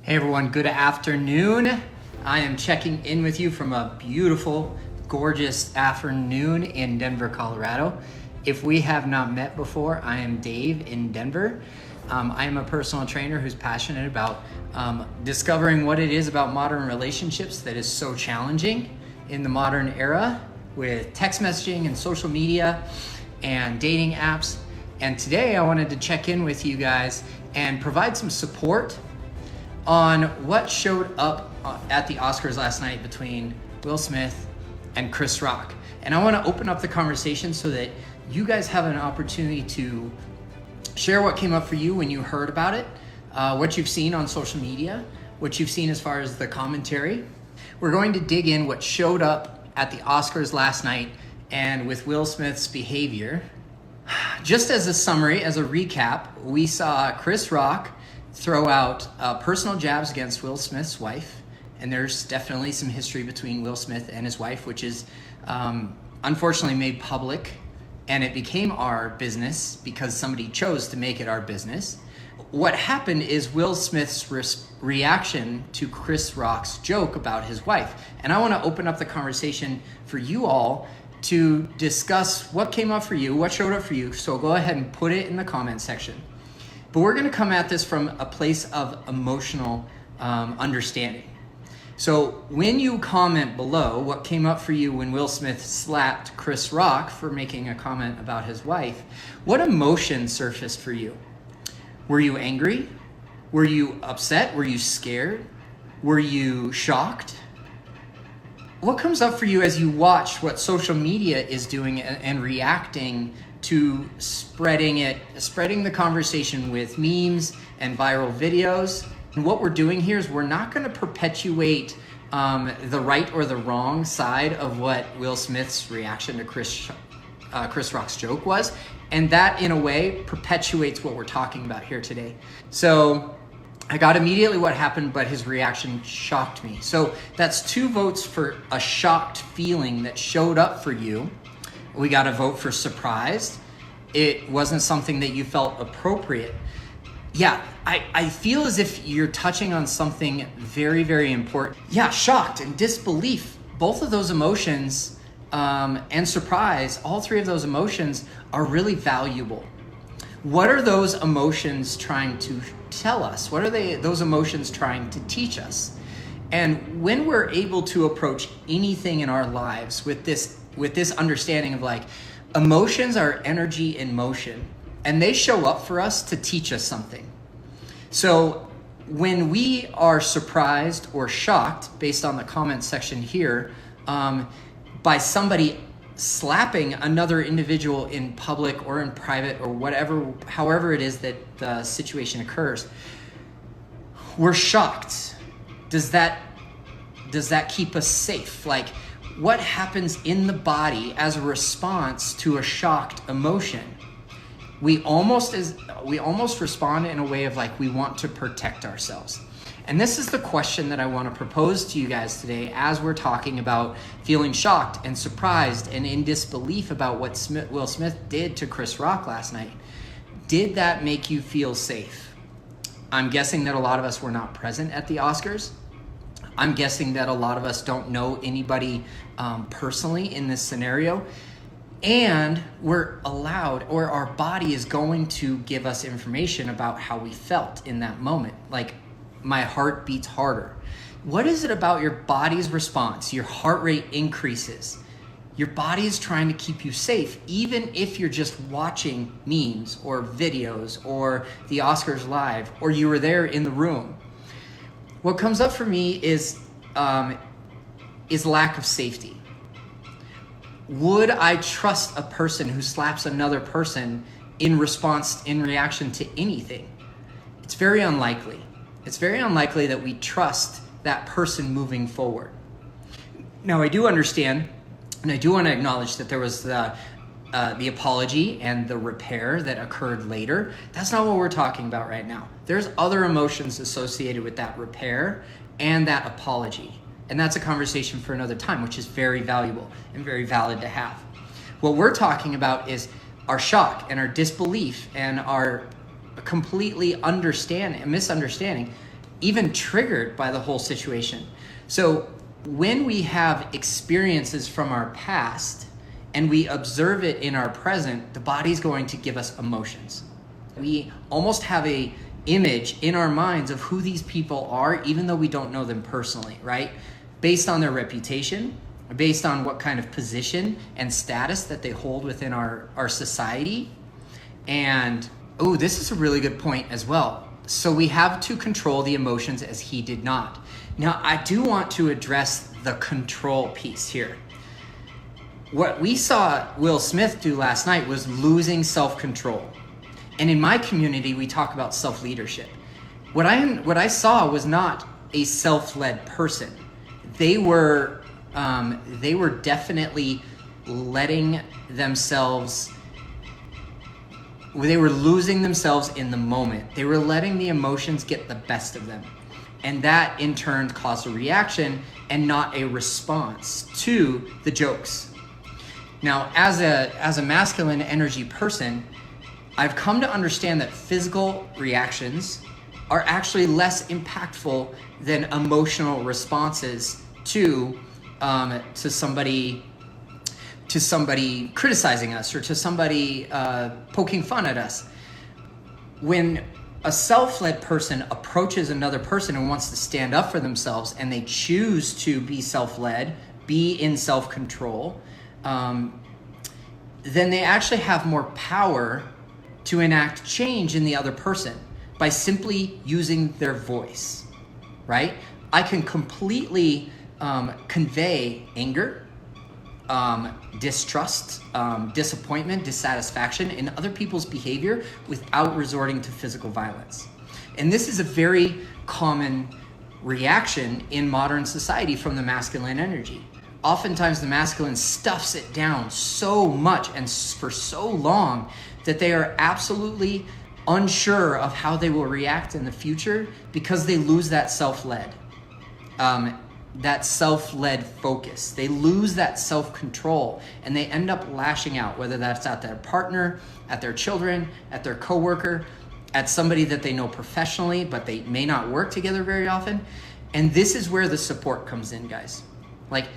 Hey everyone, good afternoon. I am checking in with you from a beautiful, gorgeous afternoon in Denver, Colorado. If we have not met before, I am Dave in Denver. I am a personal trainer who's passionate about discovering what it is about modern relationships that is so challenging in the modern era with text messaging and social media and dating apps. And today I wanted to check in with you guys and provide some support on what showed up at the Oscars last night between Will Smith and Chris Rock. And I want to open up the conversation so that you guys have an opportunity to share what came up for you when you heard about it, what you've seen on social media, what you've seen as far as the commentary. We're going to dig in what showed up at the Oscars last night and with Will Smith's behavior. Just as a summary, as a recap, we saw Chris Rock throw out personal jabs against Will Smith's wife. And there's definitely some history between Will Smith and his wife, which is unfortunately made public. And it became our business because somebody chose to make it our business. What happened is Will Smith's reaction to Chris Rock's joke about his wife. And I want to open up the conversation for you all to discuss what came up for you, what showed up for you. So go ahead and put it in the comment section. But we're going to come at this from a place of emotional understanding. So when you comment below what came up for you when Will Smith slapped Chris Rock for making a comment about his wife, what emotion surfaced for you? Were you angry? Were you upset? Were you scared? Were you shocked? What comes up for you as you watch what social media is doing and reacting to spreading the conversation with memes and viral videos? And what we're doing here is we're not going to perpetuate the right or the wrong side of what Will Smith's reaction to Chris Rock's joke was. And that, in a way, perpetuates what we're talking about here today. So I got immediately what happened, but his reaction shocked me. So that's 2 votes for a shocked feeling that showed up for you. We got a vote for surprised. It wasn't something that you felt appropriate. Yeah, I feel as if you're touching on something very, very important. Yeah, shocked and disbelief, both of those emotions and surprise, all 3 of those emotions are really valuable. What are those emotions trying to tell us? What are those emotions trying to teach us? And when we're able to approach anything in our lives with this understanding of like, emotions are energy in motion, and they show up for us to teach us something. So when we are surprised or shocked, based on the comment section here, by somebody slapping another individual in public or in private or whatever, however it is that the situation occurs, we're shocked. Does that keep us safe? Like, what happens in the body as a response to a shocked emotion? We almost respond in a way of like we want to protect ourselves. And this is the question that I want to propose to you guys today as we're talking about feeling shocked and surprised and in disbelief about what Will Smith did to Chris Rock last night. Did that make you feel safe? I'm guessing that a lot of us were not present at the Oscars. I'm guessing that a lot of us don't know anybody personally in this scenario. And we're allowed, or our body is going to give us information about how we felt in that moment. Like, my heart beats harder. What is it about your body's response? Your heart rate increases. Your body is trying to keep you safe, even if you're just watching memes or videos or the Oscars live, or you were there in the room. What comes up for me is lack of safety. Would I trust a person who slaps another person in reaction to anything? It's very unlikely. It's very unlikely that we trust that person moving forward. Now, I do understand, and I do want to acknowledge that there was the apology and the repair that occurred later. That's not what we're talking about right now. There's other emotions associated with that repair and that apology. And that's a conversation for another time, which is very valuable and very valid to have. What we're talking about is our shock and our disbelief and our completely misunderstanding even triggered by the whole situation. So when we have experiences from our past and we observe it in our present, the body's going to give us emotions. We almost have a image in our minds of who these people are, even though we don't know them personally, right? Based on their reputation, based on what kind of position and status that they hold within our society. And, oh, this is a really good point as well. So we have to control the emotions as he did not. Now, I do want to address the control piece here. What we saw Will Smith do last night was losing self-control. And in my community, we talk about self-leadership. What I saw was not a self-led person. They were definitely letting themselves. They were losing themselves in the moment. They were letting the emotions get the best of them. And that in turn caused a reaction and not a response to the jokes. Now, as a masculine energy person, I've come to understand that physical reactions are actually less impactful than emotional responses to somebody criticizing us or to somebody poking fun at us. When a self-led person approaches another person and wants to stand up for themselves and they choose to be self-led, be in self-control, then they actually have more power to enact change in the other person by simply using their voice, right? I can completely convey anger, distrust, disappointment, dissatisfaction in other people's behavior without resorting to physical violence. And this is a very common reaction in modern society from the masculine energy. Oftentimes the masculine stuffs it down so much and for so long that they are absolutely unsure of how they will react in the future because they lose that self-led focus. They lose that self-control and they end up lashing out, whether that's at their partner, at their children, at their coworker, at somebody that they know professionally, but they may not work together very often. And this is where the support comes in, guys. Like,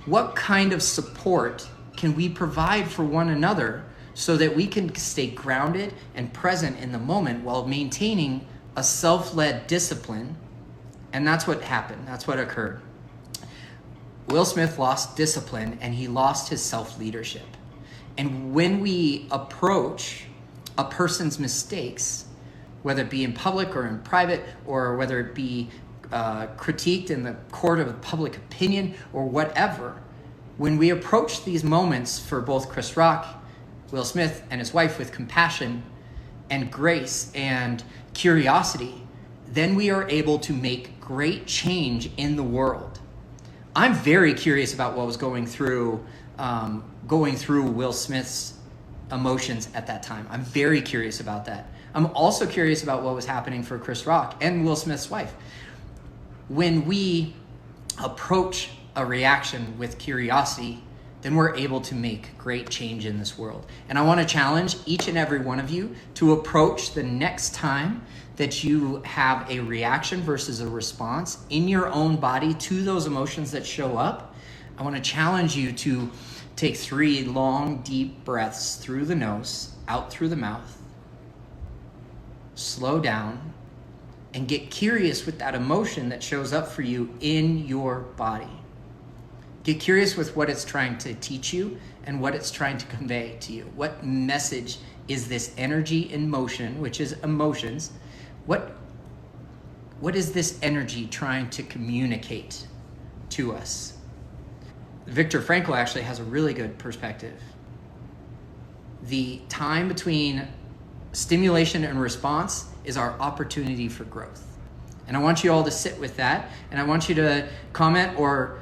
what kind of support can we provide for one another so that we can stay grounded and present in the moment while maintaining a self-led discipline? And that's what happened. That's what occurred. Will Smith lost discipline and he lost his self-leadership. And when we approach a person's mistakes, whether it be in public or in private, or whether it be critiqued in the court of public opinion or whatever, when we approach these moments for both Chris Rock, Will Smith, and his wife with compassion and grace and curiosity, then we are able to make great change in the world. I'm very curious about what was going through Will Smith's emotions at that time. I'm very curious about that. I'm also curious about what was happening for Chris Rock and Will Smith's wife. When we approach a reaction with curiosity, then we're able to make great change in this world. And I want to challenge each and every one of you to approach the next time that you have a reaction versus a response in your own body to those emotions that show up. I want to challenge you to take 3 long, deep breaths through the nose, out through the mouth. Slow down and get curious with that emotion that shows up for you in your body. Get curious with what it's trying to teach you and what it's trying to convey to you. What message is this energy in motion, which is emotions? What is this energy trying to communicate to us? Viktor Frankl actually has a really good perspective. The time between stimulation and response is our opportunity for growth. And I want you all to sit with that, and I want you to comment or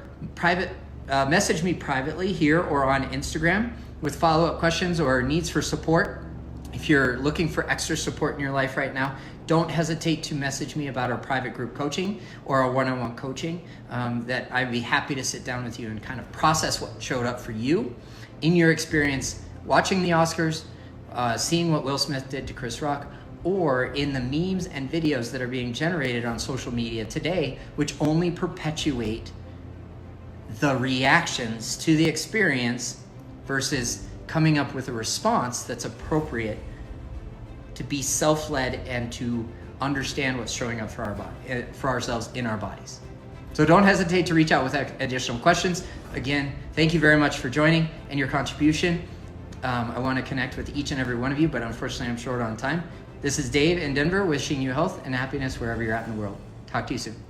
message me privately here or on Instagram with follow-up questions or needs for support. If you're looking for extra support in your life right now, don't hesitate to message me about our private group coaching or our one-on-one coaching, that I'd be happy to sit down with you and kind of process what showed up for you in your experience watching the Oscars, seeing what Will Smith did to Chris Rock, or in the memes and videos that are being generated on social media today, which only perpetuate the reactions to the experience versus coming up with a response that's appropriate to be self-led and to understand what's showing up for our body, for ourselves in our bodies. So don't hesitate to reach out with additional questions. Again, thank you very much for joining and your contribution. I want to connect with each and every one of you, but unfortunately I'm short on time. This is Dave in Denver, wishing you health and happiness wherever you're at in the world. Talk to you soon.